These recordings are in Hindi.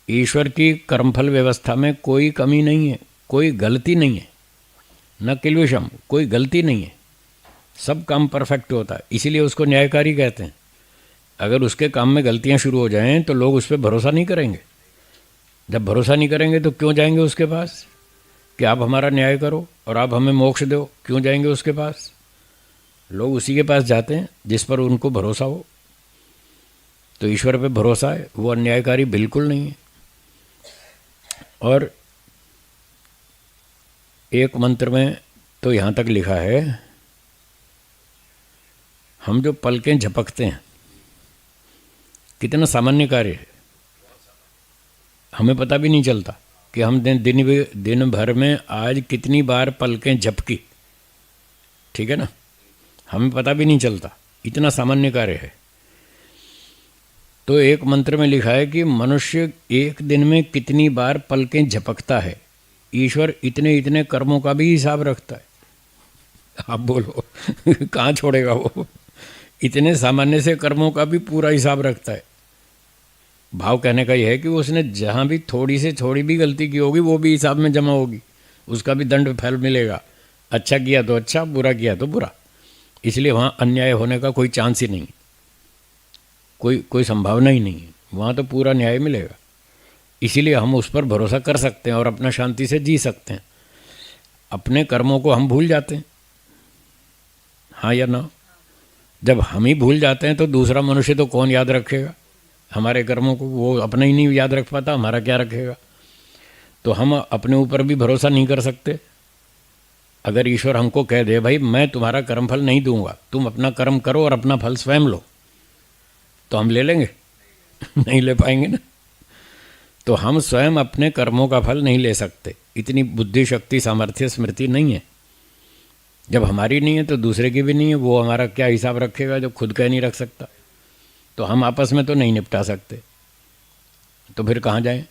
ईश्वर की कर्मफल व्यवस्था में कोई कमी नहीं है, कोई गलती नहीं है, न किल्विषम, कोई गलती नहीं है, सब काम परफेक्ट होता है, इसीलिए उसको न्यायकारी कहते हैं। अगर उसके काम में गलतियां शुरू हो जाएं तो लोग उस पर भरोसा नहीं करेंगे। जब भरोसा नहीं करेंगे तो क्यों जाएंगे उसके पास कि आप हमारा न्याय करो और आप हमें मोक्ष दो? क्यों जाएंगे उसके पास? लोग उसी के पास जाते हैं जिस पर उनको भरोसा हो। तो ईश्वर पे भरोसा है, वो अन्यायकारी बिल्कुल नहीं है। और एक मंत्र में तो यहाँ तक लिखा है, हम जो पलकें झपकते हैं, कितना सामान्य कार्य है, हमें पता भी नहीं चलता कि हम दिन भर में आज कितनी बार पलकें झपकी। ठीक है ना, हमें पता भी नहीं चलता, इतना सामान्य कार्य है। तो एक मंत्र में लिखा है कि मनुष्य एक दिन में कितनी बार पलकें झपकता है, ईश्वर इतने इतने कर्मों का भी हिसाब रखता है। आप बोलो कहाँ छोड़ेगा वो? इतने सामान्य से कर्मों का भी पूरा हिसाब रखता है। भाव कहने का यह है कि उसने जहाँ भी थोड़ी से थोड़ी भी गलती की होगी वो भी हिसाब में जमा होगी, उसका भी दंड फल मिलेगा। अच्छा किया तो अच्छा, बुरा किया तो बुरा। इसलिए वहाँ अन्याय होने का कोई चांस ही नहीं, कोई संभावना ही नहीं है, वहाँ तो पूरा न्याय मिलेगा। इसीलिए हम उस पर भरोसा कर सकते हैं और अपना शांति से जी सकते हैं। अपने कर्मों को हम भूल जाते हैं, हाँ या ना? जब हम ही भूल जाते हैं तो दूसरा मनुष्य तो कौन याद रखेगा हमारे कर्मों को? वो अपना ही नहीं याद रख पाता, हमारा क्या रखेगा? तो हम अपने ऊपर भी भरोसा नहीं कर सकते। अगर ईश्वर हमको कह दे भाई मैं तुम्हारा कर्मफल नहीं दूंगा, तुम अपना कर्म करो और अपना फल स्वयं लो, तो हम ले लेंगे? नहीं ले पाएंगे ना। तो हम स्वयं अपने कर्मों का फल नहीं ले सकते, इतनी बुद्धि शक्ति सामर्थ्य स्मृति नहीं है। जब हमारी नहीं है तो दूसरे की भी नहीं है, वो हमारा क्या हिसाब रखेगा जब खुद का नहीं रख सकता? तो हम आपस में तो नहीं निपटा सकते, तो फिर कहाँ जाएं?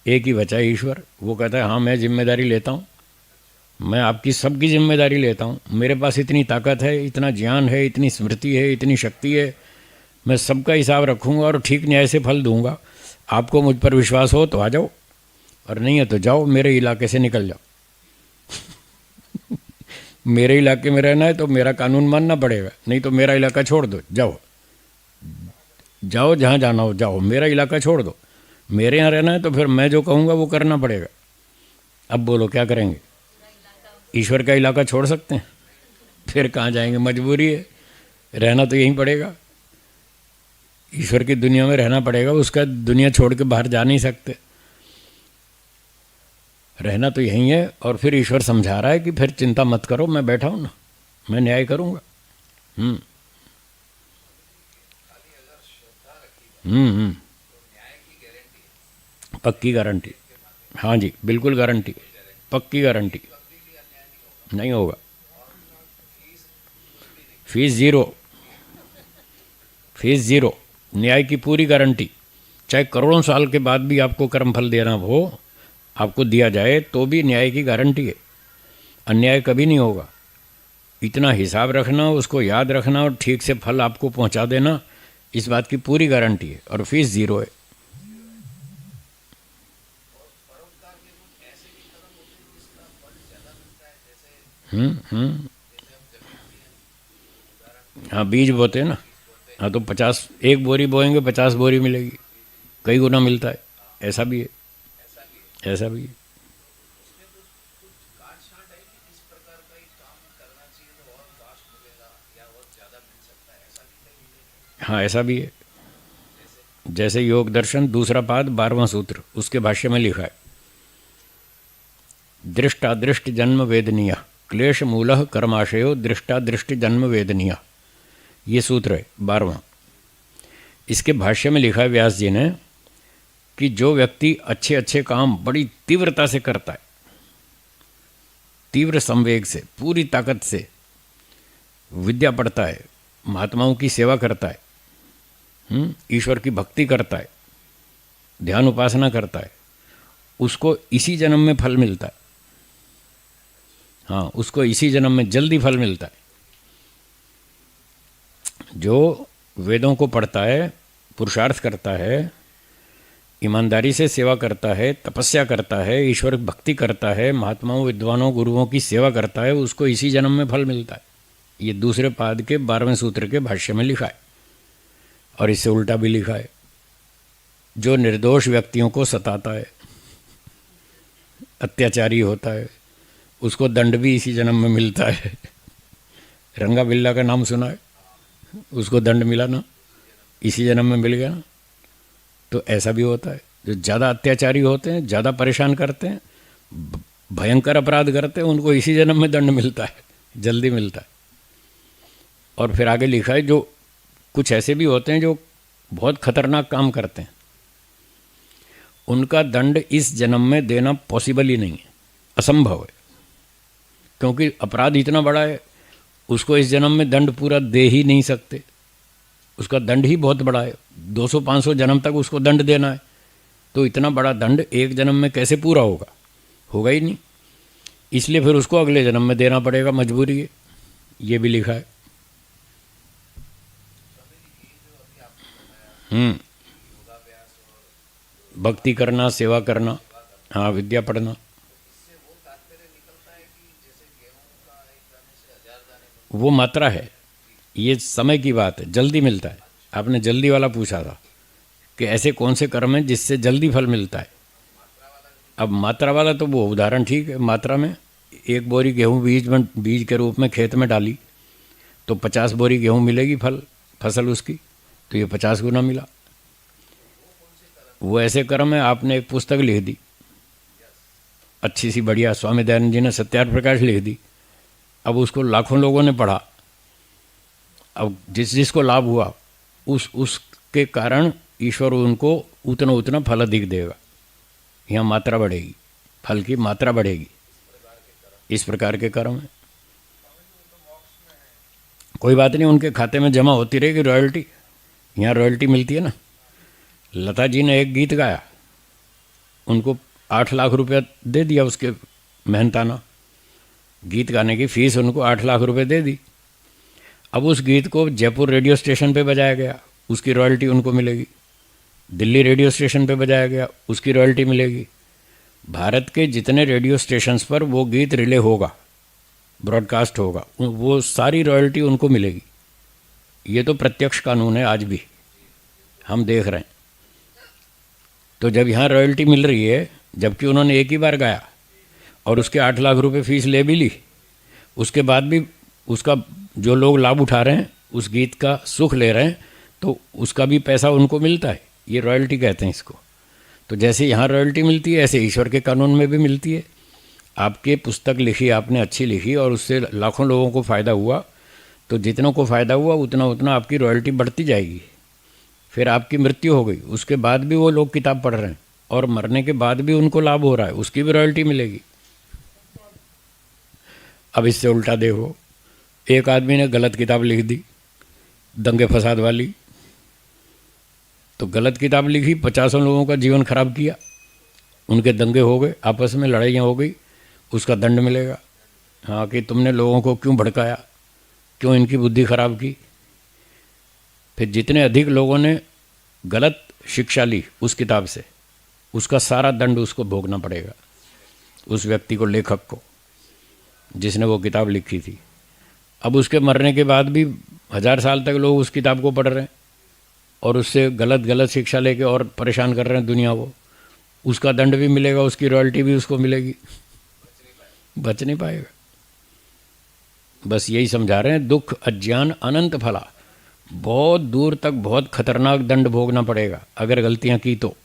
एक ही बचा है ईश्वर, वो कहता है हाँ मैं जिम्मेदारी लेता हूँ, मैं आपकी सबकी जिम्मेदारी लेता हूँ, मेरे पास इतनी ताकत है, इतना ज्ञान है, इतनी स्मृति है, इतनी शक्ति है, मैं सबका हिसाब रखूँगा और ठीक न्याय से फल दूंगा। आपको मुझ पर विश्वास हो तो आ जाओ, और नहीं है तो जाओ, मेरे इलाके से निकल जाओ। मेरे इलाके में रहना है तो मेरा कानून मानना पड़ेगा, नहीं तो मेरा इलाका छोड़ दो, जाओ जाओ जहाँ जाना हो जाओ, मेरा इलाका छोड़ दो। मेरे यहाँ रहना है तो फिर मैं जो कहूँगा वो करना पड़ेगा। अब बोलो क्या करेंगे? ईश्वर का इलाका छोड़ सकते हैं? फिर कहाँ जाएंगे? मजबूरी है, रहना तो यहीं पड़ेगा, ईश्वर की दुनिया में रहना पड़ेगा, उसका दुनिया छोड़ के बाहर जा नहीं सकते, रहना तो यहीं है। और फिर ईश्वर समझा रहा है कि फिर चिंता मत करो, मैं बैठा हूँ ना, मैं न्याय करूँगा। पक्की गारंटी, हाँ जी बिल्कुल गारंटी, पक्की गारंटी, नहीं होगा। फीस ज़ीरो, फीस ज़ीरो, न्याय की पूरी गारंटी। चाहे करोड़ों साल के बाद भी आपको कर्मफल देना हो, आपको दिया जाए तो भी न्याय की गारंटी है, अन्याय कभी नहीं होगा। इतना हिसाब रखना, उसको याद रखना और ठीक से फल आपको पहुंचा देना, इस बात की पूरी गारंटी है, और फीस ज़ीरो है। हाँ बीज बोते हैं ना, हाँ तो 50, एक बोरी बोएंगे 50 बोरी मिलेगी, कई गुना मिलता है, ऐसा भी है, ऐसा भी है। हाँ ऐसा भी है। जैसे योग दर्शन दूसरा पाद 12वां सूत्र, उसके भाष्य में लिखा है, दृष्टादृष्ट जन्म वेदनीय क्लेश मूल कर्माशयो दृष्टादृष्ट जन्म वेदनीय, ये सूत्र है 12वां। इसके भाष्य में लिखा है व्यास जी ने कि जो व्यक्ति अच्छे अच्छे काम बड़ी तीव्रता से करता है, तीव्र संवेग से, पूरी ताकत से विद्या पढ़ता है, महात्माओं की सेवा करता है, ईश्वर की भक्ति करता है, ध्यान उपासना करता है, उसको इसी जन्म में फल मिलता है। हाँ, उसको इसी जन्म में जल्दी फल मिलता है। जो वेदों को पढ़ता है, पुरुषार्थ करता है, ईमानदारी से सेवा करता है, तपस्या करता है, ईश्वर भक्ति करता है, महात्माओं विद्वानों गुरुओं की सेवा करता है, उसको इसी जन्म में फल मिलता है। ये दूसरे पाद के 12वें सूत्र के भाष्य में लिखा है। और इससे उल्टा भी लिखा है, जो निर्दोष व्यक्तियों को सताता है, अत्याचारी होता है, उसको दंड भी इसी जन्म में मिलता है। रंगा बिल्ला का नाम सुना है, उसको दंड मिला ना, इसी जन्म में मिल गया ना। तो ऐसा भी होता है, जो ज़्यादा अत्याचारी होते हैं, ज़्यादा परेशान करते हैं, भयंकर अपराध करते हैं, उनको इसी जन्म में दंड मिलता है, जल्दी मिलता है। और फिर आगे लिखा है, जो कुछ ऐसे भी होते हैं जो बहुत खतरनाक काम करते हैं, उनका दंड इस जन्म में देना पॉसिबल ही नहीं है, असंभव है। क्योंकि अपराध इतना बड़ा है, उसको इस जन्म में दंड पूरा दे ही नहीं सकते। उसका दंड ही बहुत बड़ा है, 200-500 जन्म तक उसको दंड देना है। तो इतना बड़ा दंड एक जन्म में कैसे पूरा होगा? होगा ही नहीं। इसलिए फिर उसको अगले जन्म में देना पड़ेगा, मजबूरी है। ये भी लिखा है। भक्ति करना, सेवा करना, हाँ, विद्या पढ़ना, वो मात्रा है। ये समय की बात है, जल्दी मिलता है। आपने जल्दी वाला पूछा था कि ऐसे कौन से कर्म हैं जिससे जल्दी फल मिलता है। अब मात्रा वाला तो वो उदाहरण ठीक है। मात्रा में 1 बोरी गेहूँ बीज के रूप में खेत में डाली तो 50 बोरी गेहूँ मिलेगी फसल उसकी, तो ये 50 गुना मिला। वो ऐसे कर्म है, आपने एक पुस्तक लिख दी अच्छी सी बढ़िया, स्वामी दयानंद जी ने सत्यार्थ प्रकाश लिख दी। अब उसको लाखों लोगों ने पढ़ा। अब जिसको लाभ हुआ उसके कारण ईश्वर उनको उतना फल अधिक देगा। यहाँ मात्रा बढ़ेगी, फल की मात्रा बढ़ेगी। इस प्रकार के कर्म है। कोई बात नहीं, उनके खाते में जमा होती रहेगी रॉयल्टी। यहाँ रॉयल्टी मिलती है ना। लता जी ने एक गीत गाया, उनको 8 लाख रुपया दे दिया, उसके मेहनताना गीत गाने की फीस उनको 8 लाख रुपए दे दी। अब उस गीत को जयपुर रेडियो स्टेशन पे बजाया गया, उसकी रॉयल्टी उनको मिलेगी। दिल्ली रेडियो स्टेशन पे बजाया गया, उसकी रॉयल्टी मिलेगी। भारत के जितने रेडियो स्टेशंस पर वो गीत रिले होगा, ब्रॉडकास्ट होगा, वो सारी रॉयल्टी उनको मिलेगी। ये तो प्रत्यक्ष कानून है, आज भी हम देख रहे हैं। तो जब यहाँ रॉयल्टी मिल रही है, जबकि उन्होंने एक ही बार गाया और उसके 8 लाख रुपए फीस ले भी ली, उसके बाद भी उसका जो लोग लाभ उठा रहे हैं, उस गीत का सुख ले रहे हैं, तो उसका भी पैसा उनको मिलता है। ये रॉयल्टी कहते हैं इसको। तो जैसे यहाँ रॉयल्टी मिलती है, ऐसे ईश्वर के कानून में भी मिलती है। आपके पुस्तक लिखी, आपने अच्छी लिखी और उससे लाखों लोगों को फ़ायदा हुआ, तो जितनों को फ़ायदा हुआ उतना आपकी रॉयल्टी बढ़ती जाएगी। फिर आपकी मृत्यु हो गई, उसके बाद भी वो लोग किताब पढ़ रहे हैं और मरने के बाद भी उनको लाभ हो रहा है, उसकी भी रॉयल्टी मिलेगी। अब इससे उल्टा देखो, एक आदमी ने गलत किताब लिख दी, दंगे फसाद वाली, तो गलत किताब लिखी, 50 लोगों का जीवन खराब किया, उनके दंगे हो गए, आपस में लड़ाइयाँ हो गई, उसका दंड मिलेगा। हाँ, कि तुमने लोगों को क्यों भड़काया, क्यों इनकी बुद्धि खराब की। फिर जितने अधिक लोगों ने गलत शिक्षा ली उस किताब से, उसका सारा दंड उसको भोगना पड़ेगा, उस व्यक्ति को, लेखक को, जिसने वो किताब लिखी थी। अब उसके मरने के बाद भी 1000 साल तक लोग उस किताब को पढ़ रहे हैं और उससे गलत शिक्षा लेके और परेशान कर रहे हैं दुनिया को। उसका दंड भी मिलेगा, उसकी रॉयल्टी भी उसको मिलेगी, बच नहीं पाएगा। बस यही समझा रहे हैं, दुख अज्ञान अनंत फला, बहुत दूर तक बहुत खतरनाक दंड भोगना पड़ेगा अगर गलतियां की तो।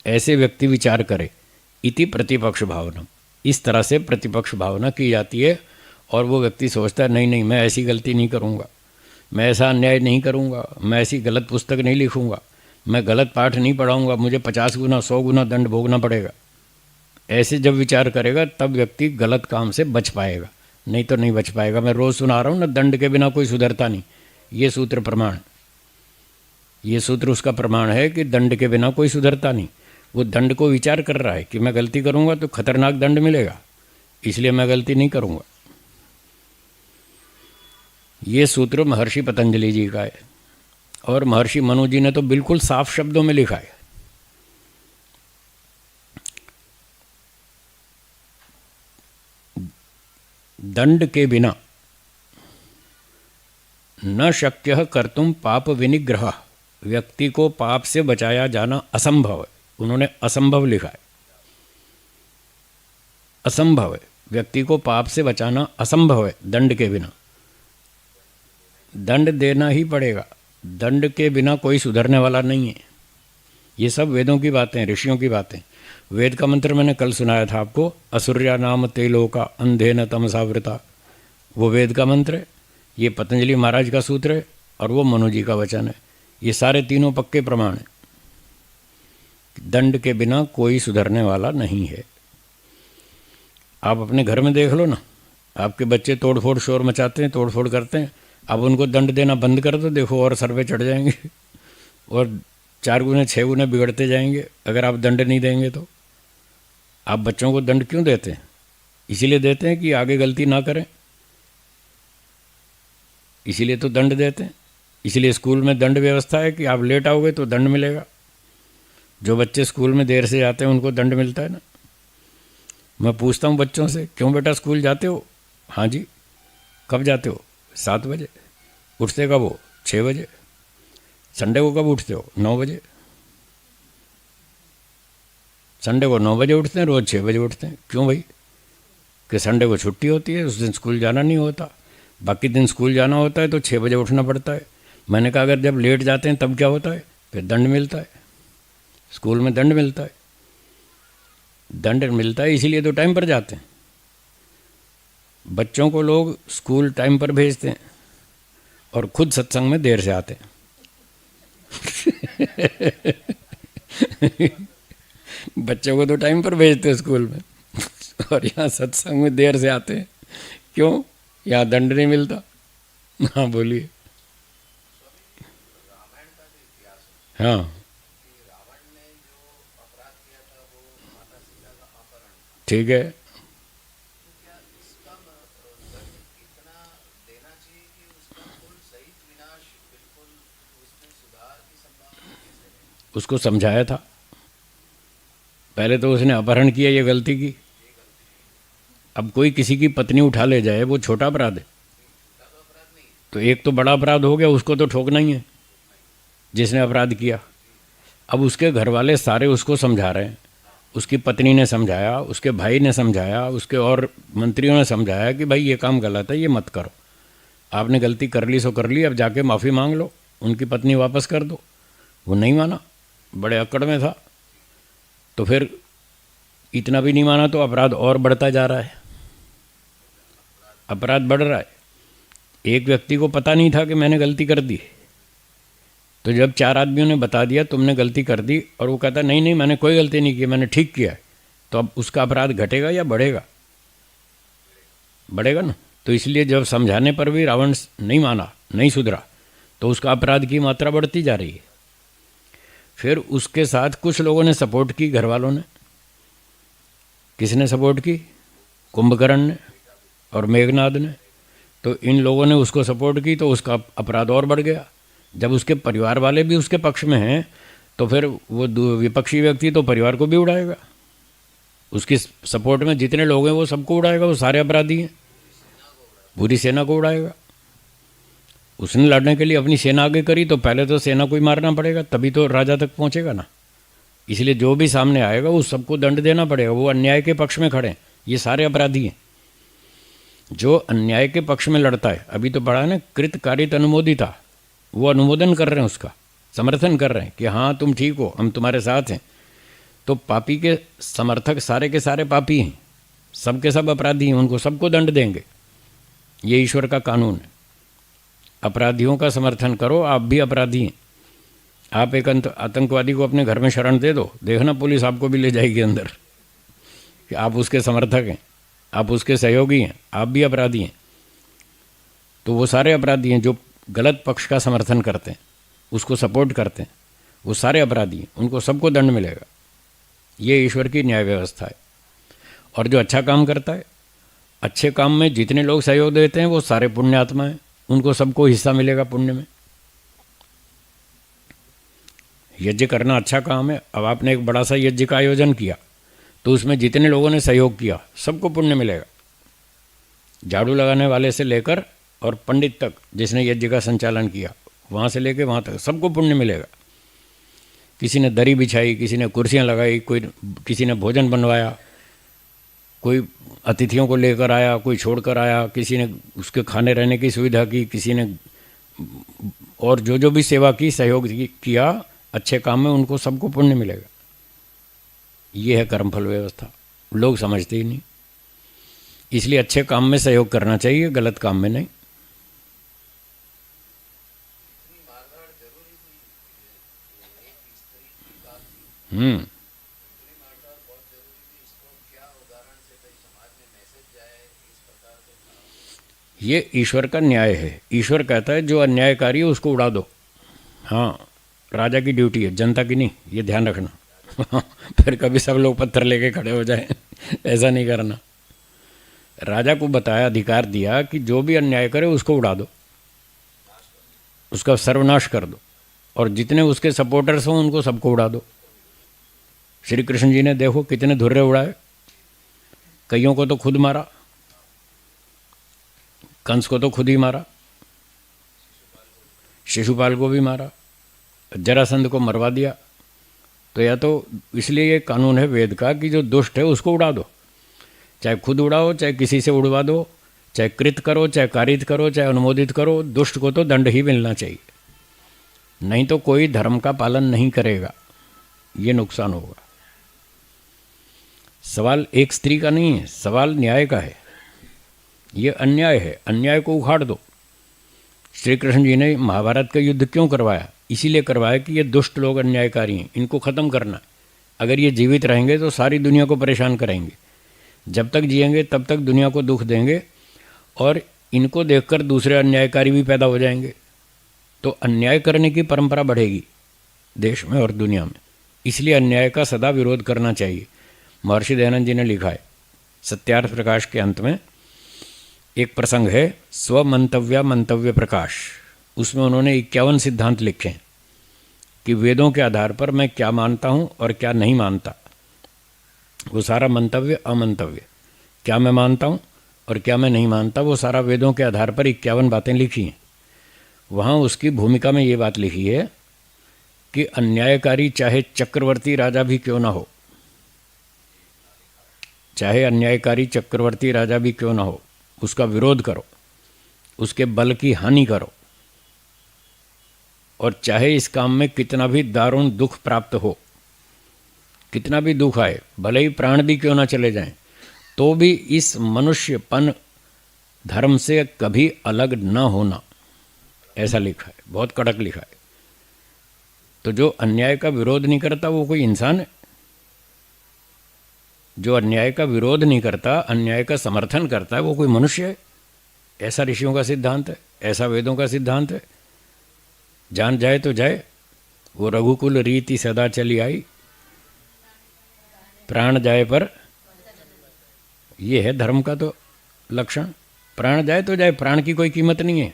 ऐसे व्यक्ति विचार करे, इति प्रतिपक्ष भावना, इस तरह से प्रतिपक्ष भावना की जाती है। और वो व्यक्ति सोचता है, नहीं, मैं ऐसी गलती नहीं करूँगा, मैं ऐसा अन्याय नहीं करूँगा, मैं ऐसी गलत पुस्तक नहीं लिखूँगा, मैं गलत पाठ नहीं पढ़ाऊँगा, मुझे 50 गुना 100 गुना दंड भोगना पड़ेगा। ऐसे जब विचार करेगा तब व्यक्ति गलत काम से बच पाएगा, नहीं तो नहीं बच पाएगा। मैं रोज़ सुना रहा हूँ ना, दंड के बिना कोई सुधरता नहीं। ये सूत्र प्रमाण, ये सूत्र उसका प्रमाण है कि दंड के बिना कोई सुधरता नहीं। वो दंड को विचार कर रहा है कि मैं गलती करूँगा तो खतरनाक दंड मिलेगा, इसलिए मैं गलती नहीं करूँगा। ये सूत्र महर्षि पतंजलि जी का है और महर्षि मनु जी ने तो बिल्कुल साफ शब्दों में लिखा है। दंड के बिना न शक्य कर्तुम पाप विनिग्रह, व्यक्ति को पाप से बचाया जाना असंभव है। उन्होंने असंभव लिखा है, असंभव है, व्यक्ति को पाप से बचाना असंभव है दंड के बिना। दंड देना ही पड़ेगा, दंड के बिना कोई सुधरने वाला नहीं है। ये सब वेदों की बातें, ऋषियों की बातें। वेद का मंत्र मैंने कल सुनाया था आपको, असुर्या नाम ते लोका अंधेन तमसावृता, वो वेद का मंत्र है। ये पतंजलि महाराज का सूत्र है और वो मनु जी का वचन है। ये सारे तीनों पक्के प्रमाण हैं। दंड के बिना कोई सुधरने वाला नहीं है। आप अपने घर में देख लो ना, आपके बच्चे तोड़ फोड़ शोर मचाते हैं, तोड़ फोड़ करते हैं, आप उनको दंड देना बंद कर दो, देखो और सर पे चढ़ जाएंगे और 4 गुने 6 गुने बिगड़ते जाएंगे अगर आप दंड नहीं देंगे तो। आप बच्चों को दंड क्यों देते हैं? इसीलिए देते हैं कि आगे गलती ना करें, इसीलिए तो दंड देते हैं। इसीलिए स्कूल में दंड व्यवस्था है कि आप लेट आओगे तो दंड मिलेगा। जो बच्चे स्कूल में देर से जाते हैं उनको दंड मिलता है ना। मैं पूछता हूँ बच्चों से, क्यों बेटा स्कूल जाते हो? हाँ जी। कब जाते हो? 7 बजे। उठते कब हो? 6 बजे। संडे को कब उठते हो? 9 बजे। संडे को 9 बजे उठते हैं, रोज़ 6 बजे उठते हैं। क्यों भाई? कि संडे को छुट्टी होती है, उस दिन स्कूल जाना नहीं होता, बाकी दिन स्कूल जाना होता है तो 6 बजे उठना पड़ता है। मैंने कहा अगर जब लेट जाते हैं तब क्या होता है? फिर दंड मिलता है, स्कूल में दंड मिलता है। दंड मिलता है इसीलिए तो टाइम पर जाते हैं। बच्चों को लोग स्कूल टाइम पर भेजते हैं और खुद सत्संग में देर से आते हैं बच्चों को तो टाइम पर भेजते हैं स्कूल में और यहाँ सत्संग में देर से आते हैं। क्यों? यहाँ दंड नहीं मिलता। हाँ बोलिए। हाँ ठीक है। उसको समझाया था। पहले तो उसने अपहरण किया, ये गलती की। अब कोई किसी की पत्नी उठा ले जाए, वो छोटा अपराध है? तो एक तो बड़ा अपराध हो गया, उसको तो ठोकना ही है जिसने अपराध किया। अब उसके घर वाले सारे उसको समझा रहे हैं, उसकी पत्नी ने समझाया, उसके भाई ने समझाया, उसके और मंत्रियों ने समझाया कि भाई ये काम गलत है, ये मत करो। आपने गलती कर ली सो कर ली, अब जाके माफ़ी मांग लो, उनकी पत्नी वापस कर दो। वो नहीं माना, बड़े अकड़ में था। तो फिर इतना भी नहीं माना तो अपराध और बढ़ता जा रहा है, अपराध बढ़ रहा है। एक व्यक्ति को पता नहीं था कि मैंने गलती कर दी, तो जब 4 आदमियों ने बता दिया तुमने गलती कर दी, और वो कहता नहीं नहीं मैंने कोई गलती नहीं की, मैंने ठीक किया है, तो अब उसका अपराध घटेगा या बढ़ेगा? बढ़ेगा ना। तो इसलिए जब समझाने पर भी रावण नहीं माना, नहीं सुधरा, तो उसका अपराध की मात्रा बढ़ती जा रही है। फिर उसके साथ कुछ लोगों ने सपोर्ट की, घर वालों ने। किसने सपोर्ट की? कुंभकर्ण ने और मेघनाद ने। तो इन लोगों ने उसको सपोर्ट की तो उसका अपराध और बढ़ गया। जब उसके परिवार वाले भी उसके पक्ष में हैं तो फिर वो विपक्षी व्यक्ति तो परिवार को भी उड़ाएगा। उसकी सपोर्ट में जितने लोग हैं वो सबको उड़ाएगा, वो सारे अपराधी हैं, पूरी सेना को उड़ाएगा। उसने लड़ने के लिए अपनी सेना आगे करी तो पहले तो सेना को ही मारना पड़ेगा, तभी तो राजा तक पहुंचेगा ना। इसलिए जो भी सामने आएगा उस सबको दंड देना पड़ेगा। वो अन्याय के पक्ष में खड़े हैं, ये सारे अपराधी हैं। जो अन्याय के पक्ष में लड़ता है, अभी तो पढ़ा ना, कृत कारित अनुमोदिता, वो अनुमोदन कर रहे हैं, उसका समर्थन कर रहे हैं कि हाँ तुम ठीक हो, हम तुम्हारे साथ हैं। तो पापी के समर्थक सारे के सारे पापी हैं, सब के सब अपराधी हैं, उनको सबको दंड देंगे। ये ईश्वर का कानून है। अपराधियों का समर्थन करो, आप भी अपराधी हैं। आप एक आतंकवादी को अपने घर में शरण दे दो, देखना पुलिस आपको भी ले जाएगी अंदर कि आप उसके समर्थक हैं, आप उसके सहयोगी हैं, आप भी अपराधी हैं। तो वो सारे अपराधी हैं जो गलत पक्ष का समर्थन करते हैं, उसको सपोर्ट करते हैं, वो सारे अपराधी हैं, उनको सबको दंड मिलेगा। ये ईश्वर की न्याय व्यवस्था है। और जो अच्छा काम करता है, अच्छे काम में जितने लोग सहयोग देते हैं वो सारे पुण्यात्मा हैं, उनको सबको हिस्सा मिलेगा पुण्य में। यज्ञ करना अच्छा काम है। अब आपने एक बड़ा सा यज्ञ का आयोजन किया तो उसमें जितने लोगों ने सहयोग किया सबको पुण्य मिलेगा। झाड़ू लगाने वाले से लेकर और पंडित तक जिसने यज्ञ का संचालन किया, वहाँ से लेकर वहाँ तक सबको पुण्य मिलेगा। किसी ने दरी बिछाई, किसी ने कुर्सियाँ लगाई, किसी ने भोजन बनवाया, कोई अतिथियों को लेकर आया, कोई छोड़कर आया, किसी ने उसके खाने रहने की सुविधा की, किसी ने और जो भी सेवा की, सहयोग किया अच्छे काम में, उनको सबको पुण्य मिलेगा। ये है कर्मफल व्यवस्था। लोग समझते ही नहीं। इसलिए अच्छे काम में सहयोग करना चाहिए, गलत काम में नहीं। ये ईश्वर का न्याय है। ईश्वर कहता है जो अन्यायकारी है उसको उड़ा दो। हाँ, राजा की ड्यूटी है, जनता की नहीं, ये ध्यान रखना। फिर कभी सब लोग पत्थर लेके खड़े हो जाए, ऐसा नहीं करना। राजा को बताया, अधिकार दिया कि जो भी अन्याय करे उसको उड़ा दो, उसका सर्वनाश कर दो, और जितने उसके सपोर्टर्स हों उनको सबको उड़ा दो। श्री कृष्ण जी ने देखो कितने धुर्रे उड़ाए, कईयों को तो खुद मारा, कंस को तो खुद ही मारा, शिशुपाल को भी मारा, जरासंध को मरवा दिया। तो या तो इसलिए ये कानून है वेद का कि जो दुष्ट है उसको उड़ा दो, चाहे खुद उड़ाओ, चाहे किसी से उड़वा दो, चाहे कृत करो, चाहे कारित करो, चाहे अनुमोदित करो, दुष्ट को तो दंड ही मिलना चाहिए। नहीं तो कोई धर्म का पालन नहीं करेगा, ये नुकसान होगा। सवाल एक स्त्री का नहीं है, सवाल न्याय का है। ये अन्याय है, अन्याय को उखाड़ दो। श्री कृष्ण जी ने महाभारत का युद्ध क्यों करवाया? इसीलिए करवाया कि ये दुष्ट लोग अन्यायकारी हैं, इनको ख़त्म करना। अगर ये जीवित रहेंगे तो सारी दुनिया को परेशान करेंगे, जब तक जिएंगे तब तक दुनिया को दुख देंगे, और इनको देखकर दूसरे अन्यायकारी भी पैदा हो जाएंगे। तो अन्याय करने की परंपरा बढ़ेगी देश में और दुनिया में। इसलिए अन्याय का सदा विरोध करना चाहिए। महर्षि दयानंद जी ने लिखा है सत्यार्थ प्रकाश के अंत में, एक प्रसंग है स्वमंतव्य मंतव्य प्रकाश। उसमें उन्होंने 51 सिद्धांत लिखे हैं कि वेदों के आधार पर मैं क्या मानता हूँ और क्या नहीं मानता। वो सारा मंतव्य अमंतव्य, क्या मैं मानता हूँ और क्या मैं नहीं मानता, वो सारा वेदों के आधार पर 51 बातें लिखी हैं। वहाँ उसकी भूमिका में ये बात लिखी है कि अन्यायकारी चाहे चक्रवर्ती राजा भी क्यों ना हो, चाहे अन्यायकारी चक्रवर्ती राजा भी क्यों ना हो, उसका विरोध करो, उसके बल की हानि करो, और चाहे इस काम में कितना भी दारुण दुख प्राप्त हो, कितना भी दुख आए, भले ही प्राण भी क्यों ना चले जाएं, तो भी इस मनुष्यपन धर्म से कभी अलग न होना, ऐसा लिखा है। बहुत कड़क लिखा है। तो जो अन्याय का विरोध नहीं करता वो कोई इंसान है? जो अन्याय का विरोध नहीं करता, अन्याय का समर्थन करता है, वो कोई मनुष्य है? ऐसा ऋषियों का सिद्धांत है, ऐसा वेदों का सिद्धांत है। जान जाए तो जाए, वो रघुकुल रीति सदा चली आई, प्राण जाए पर, ये है धर्म का तो लक्षण। प्राण जाए तो जाए, प्राण की कोई कीमत नहीं है।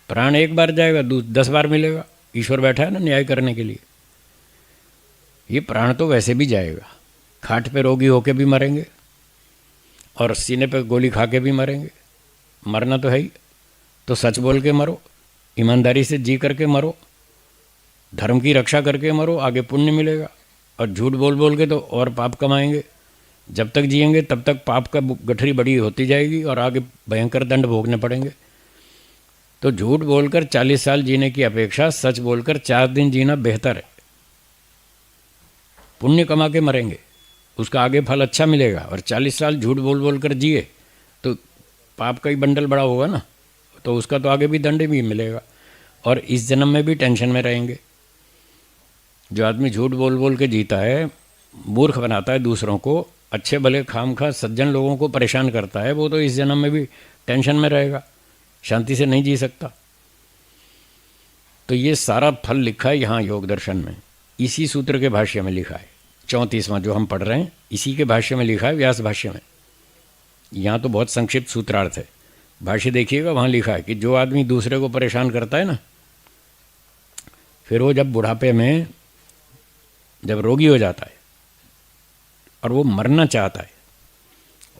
प्राण एक बार जाएगा, 10 बार मिलेगा। ईश्वर बैठा है ना न्याय करने के लिए। ये प्राण तो वैसे भी जाएगा, खाट पे रोगी होके भी मरेंगे और सीने पे गोली खा के भी मरेंगे। मरना तो है ही, तो सच बोल के मरो, ईमानदारी से जी करके मरो, धर्म की रक्षा करके मरो, आगे पुण्य मिलेगा। और झूठ बोल बोल के तो और पाप कमाएंगे। जब तक जिएंगे तब तक पाप का गठरी बड़ी होती जाएगी और आगे भयंकर दंड भोगने पड़ेंगे। तो झूठ बोलकर 40 साल जीने की अपेक्षा सच बोलकर 4 दिन जीना बेहतर है। पुण्य कमा के मरेंगे, उसका आगे फल अच्छा मिलेगा। और 40 साल झूठ बोल बोल कर जिए तो पाप का ही बंडल बड़ा होगा ना, तो उसका तो आगे भी दंड भी मिलेगा और इस जन्म में भी टेंशन में रहेंगे। जो आदमी झूठ बोल बोल के जीता है, मूर्ख बनाता है दूसरों को, अच्छे भले खामखा सज्जन लोगों को परेशान करता है, वो तो इस जन्म में भी टेंशन में रहेगा, शांति से नहीं जी सकता। तो ये सारा फल लिखा है यहाँ योग दर्शन में, इसी सूत्र के भाष्य में लिखा है। 34वां जो हम पढ़ रहे हैं इसी के भाष्य में लिखा है, व्यास भाष्य में। यहाँ तो बहुत संक्षिप्त सूत्रार्थ है, भाष्य देखिएगा, वहाँ लिखा है कि जो आदमी दूसरे को परेशान करता है ना, फिर वो जब बुढ़ापे में जब रोगी हो जाता है और वो मरना चाहता है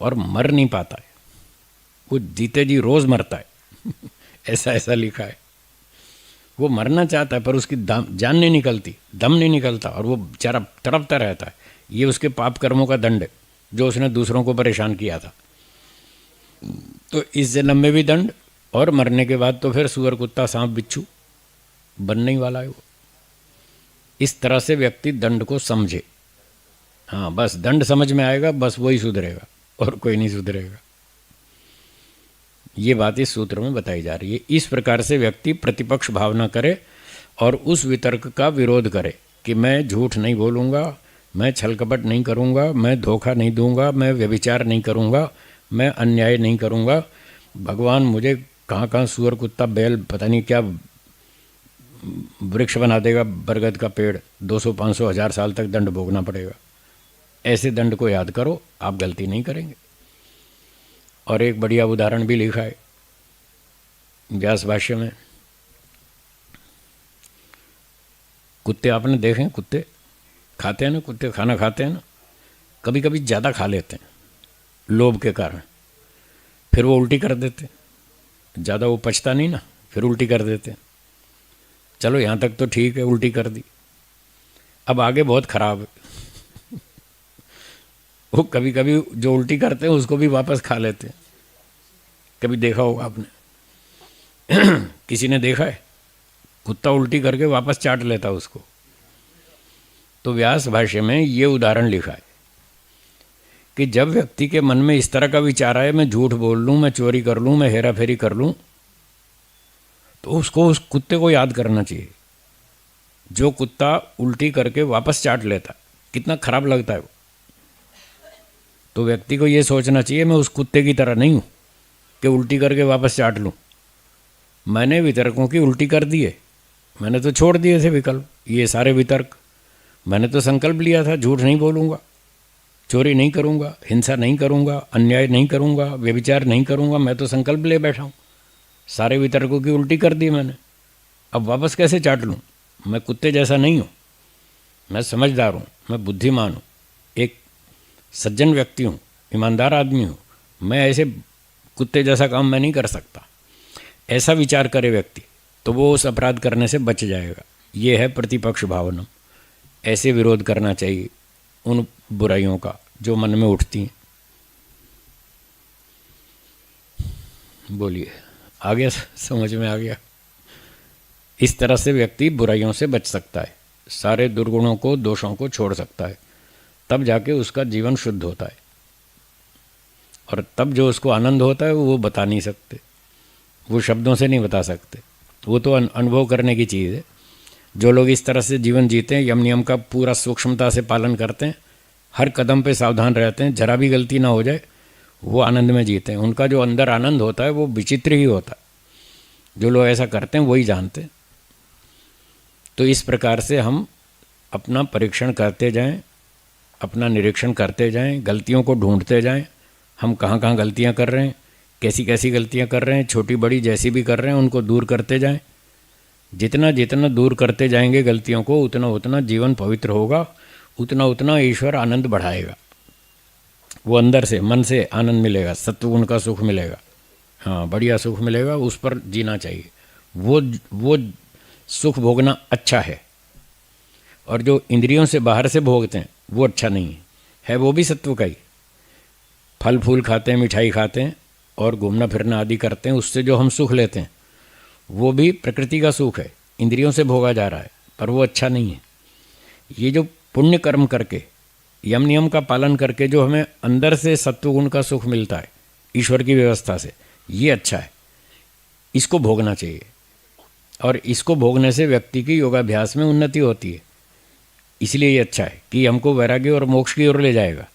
और मर नहीं पाता है, वो जीते जी रोज मरता है। ऐसा ऐसा लिखा है। वो मरना चाहता है पर उसकी जान नहीं निकलती, दम नहीं निकलता, और वो बेचारा तड़पता रहता है। ये उसके पाप कर्मों का दंड है जो उसने दूसरों को परेशान किया था। तो इस जन्म में भी दंड, और मरने के बाद तो फिर सुअर, कुत्ता, सांप, बिच्छू बनने ही वाला है वो। इस तरह से व्यक्ति दंड को समझे। हाँ, बस दंड समझ में आएगा, बस वही सुधरेगा और कोई नहीं सुधरेगा। ये बात इस सूत्र में बताई जा रही है। इस प्रकार से व्यक्ति प्रतिपक्ष भावना करे और उस वितर्क का विरोध करे कि मैं झूठ नहीं बोलूँगा, मैं छल कपट नहीं करूँगा, मैं धोखा नहीं दूंगा, मैं व्यभिचार नहीं करूँगा, मैं अन्याय नहीं करूँगा। भगवान मुझे कहाँ कहाँ सुअर, कुत्ता, बैल, पता नहीं क्या वृक्ष बना देगा, बरगद का पेड़, 200, 500, 1000 साल तक दंड भोगना पड़ेगा। ऐसे दंड को याद करो, आप गलती नहीं करेंगे। और एक बढ़िया उदाहरण भी लिखा है व्यास भाष्य में। कुत्ते आपने देखे हैं, कुत्ते खाते हैं ना, कुत्ते खाना खाते हैं ना, कभी कभी ज़्यादा खा लेते हैं लोभ के कारण, फिर वो उल्टी कर देते। ज़्यादा वो पचता नहीं ना, फिर उल्टी कर देते। चलो यहाँ तक तो ठीक है, उल्टी कर दी। अब आगे बहुत खराब है। वो कभी कभी जो उल्टी करते हैं उसको भी वापस खा लेते हैं। कभी देखा होगा आपने। किसी ने देखा है कुत्ता उल्टी करके वापस चाट लेता उसको। तो व्यास भाष्य में ये उदाहरण लिखा है कि जब व्यक्ति के मन में इस तरह का विचार आए, मैं झूठ बोल लूँ, मैं चोरी कर लूँ, मैं हेरा फेरी कर लूँ, तो उसको उस कुत्ते को याद करना चाहिए जो कुत्ता उल्टी करके वापस चाट लेता। कितना खराब लगता है वो। तो व्यक्ति को ये सोचना चाहिए मैं उस कुत्ते की तरह नहीं हूँ कि उल्टी करके वापस चाट लूँ। मैंने वितर्कों की उल्टी कर दिए, मैंने तो छोड़ दिए थे विकल्प, ये सारे वितर्क। मैंने तो संकल्प लिया था झूठ नहीं बोलूँगा, चोरी नहीं करूँगा, हिंसा नहीं करूँगा, अन्याय नहीं करूँगा, व्यभिचार नहीं करूँगा। मैं तो संकल्प ले बैठा हूँ, सारे वितर्कों की उल्टी कर दी मैंने। अब वापस कैसे चाट लूँ? मैं कुत्ते जैसा नहीं हूँ, मैं समझदार हूँ, मैं बुद्धिमान हूँ, एक सज्जन व्यक्ति हूँ, ईमानदार आदमी हूँ। मैं ऐसे कुत्ते जैसा काम मैं नहीं कर सकता। ऐसा विचार करे व्यक्ति तो वो उस अपराध करने से बच जाएगा। ये है प्रतिपक्ष भावना। ऐसे विरोध करना चाहिए उन बुराइयों का जो मन में उठती हैं। बोलिए, आ गया? समझ में आ गया? इस तरह से व्यक्ति बुराइयों से बच सकता है, सारे दुर्गुणों को, दोषों को छोड़ सकता है। तब जाके उसका जीवन शुद्ध होता है। और तब जो उसको आनंद होता है वो बता नहीं सकते, वो शब्दों से नहीं बता सकते। वो तो अनुभव करने की चीज़ है। जो लोग इस तरह से जीवन जीते हैं, यम नियम का पूरा सूक्ष्मता से पालन करते हैं, हर कदम पे सावधान रहते हैं, जरा भी गलती ना हो जाए, वो आनंद में जीते हैं। उनका जो अंदर आनंद होता है वो विचित्र ही होता है। जो लोग ऐसा करते हैं वही जानते हैं। तो इस प्रकार से हम अपना परीक्षण करते जाएं, अपना निरीक्षण करते जाएं, गलतियों को ढूंढते जाएं। हम कहाँ कहाँ गलतियाँ कर रहे हैं, कैसी कैसी गलतियाँ कर रहे हैं, छोटी बड़ी जैसी भी कर रहे हैं, उनको दूर करते जाएं। जितना जितना दूर करते जाएंगे गलतियों को, उतना उतना जीवन पवित्र होगा, उतना उतना ईश्वर आनंद बढ़ाएगा। वो अंदर से, मन से आनंद मिलेगा, सत्वगुण का सुख मिलेगा। हाँ, बढ़िया सुख मिलेगा, उस पर जीना चाहिए। वो सुख भोगना अच्छा है। और जो इंद्रियों से बाहर से भोगते हैं वो अच्छा नहीं है, वो भी सत्व का ही। फल फूल खाते हैं, मिठाई खाते हैं और घूमना फिरना आदि करते हैं, उससे जो हम सुख लेते हैं वो भी प्रकृति का सुख है, इंद्रियों से भोगा जा रहा है, पर वो अच्छा नहीं है। ये जो पुण्य कर्म करके, यम नियम का पालन करके जो हमें अंदर से सत्वगुण का सुख मिलता है ईश्वर की व्यवस्था से, ये अच्छा है, इसको भोगना चाहिए। और इसको भोगने से व्यक्ति की योगाभ्यास में उन्नति होती है। इसलिए ये अच्छा है कि हमको वैराग्य और मोक्ष की ओर ले जाएगा।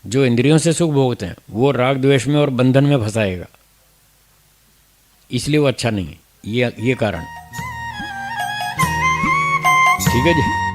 जो इंद्रियों से सुख भोगते हैं वो राग द्वेष में और बंधन में फंसाएगा, इसलिए वो अच्छा नहीं है। ये कारण। ठीक है जी।